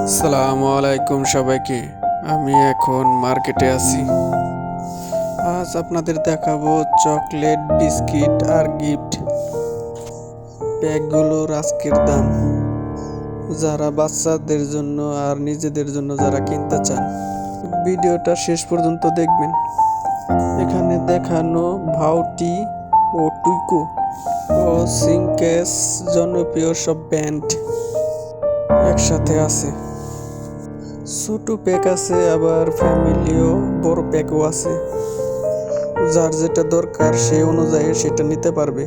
আসসালামু আলাইকুম সবাইকে। আমি এখন মার্কেটে আছি। আজ আপনাদের দেখাবো চকলেট, বিস্কিট আর গিফট প্যাকগুলোর আজকের দাম, যারা বাচ্চাদের জন্য আর নিজেদের জন্য যারা কিনতে চান ভিডিওটা শেষ পর্যন্ত দেখবেন। এখানে দেখানো ভাউটি ও টুইকো ও সিঙ্কেস জনপ্রিয় সব ব্র্যান্ড একসাথে আছে। ছোট প্যাক আছে, আবার ফ্যামিলিও বড় প্যাকও আছে। যার যেটা দরকার সেই অনুযায়ী সেটা নিতে পারবে।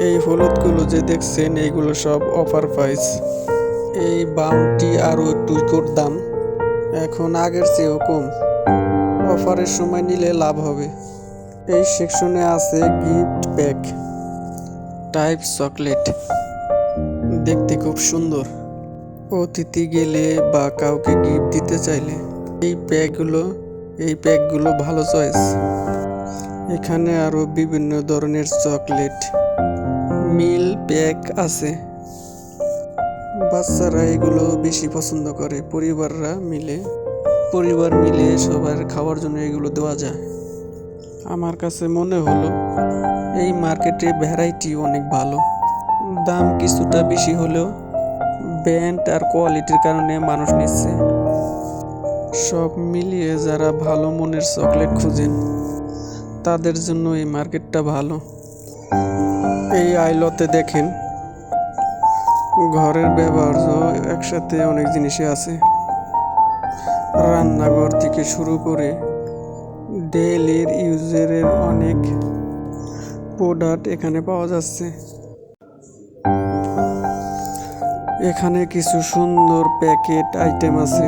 এই হলুদগুলো যে দেখছেন এইগুলো সব অফার প্রাইস। এই বাউন্টি আর টুইকোর দাম এখন আগের চেয়েও কম। অফারের সময় নিলে লাভ হবে। এই সেকশনে আছে গিফট প্যাক টাইপ চকলেট, দেখতে খুব সুন্দর। অতিথি গেলে বা কাউকে গিফট দিতে চাইলে এই প্যাকগুলো ভালো চয়েস। এখানে আরো বিভিন্ন ধরনের চকলেট মিল প্যাক আছে। বাচ্চারা এগুলো বেশি পছন্দ করে। পরিবার মিলে সবার খাওয়ার জন্য এগুলো দেওয়া যায়। আমার কাছে মনে হলো এই মার্কেটে ভ্যারাইটি অনেক ভালো। দাম কিছুটা বেশি হলেও ব্র্যান্ড আর কোয়ালিটির কারণে মানুষ নিচ্ছে। সব মিলিয়ে যারা ভালো মনের চকলেট খুঁজেন তাদের জন্য এই মার্কেটটা ভালো। এই আইলতে দেখেন ঘরের ব্যবহার্য একসাথে অনেক জিনিসই আছে। রান্নাঘর থেকে শুরু করে ডেইলির ইউজের অনেক প্রোডাক্ট এখানে পাওয়া যাচ্ছে। এখানে কিছু সুন্দর প্যাকেট আইটেম আছে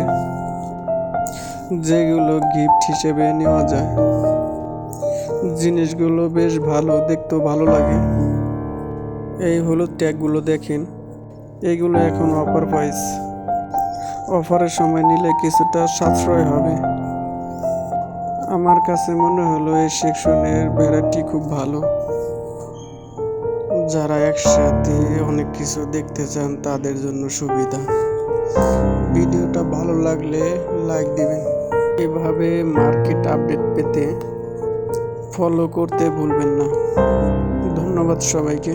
যেগুলো গিফট হিসেবে নেওয়া যায়। জিনিসগুলো বেশ ভালো, দেখতেও ভালো লাগে। এই হলুদ ট্যাগগুলো দেখেন, এইগুলো এখন অফার প্রাইস। অফারের সময় নিলে কিছুটা সাশ্রয় হবে। আমার কাছে মনে হলো এই সেকশনের ভ্যারাইটি খুব ভালো। যারা একসাথে অনেক কিছু দেখতে চান তাদের জন্য সুবিধা। ভিডিওটা ভালো লাগলে লাইক দিবেন। এভাবে মার্কেট আপডেট পেতে ফলো করতে ভুলবেন না। ধন্যবাদ সবাইকে।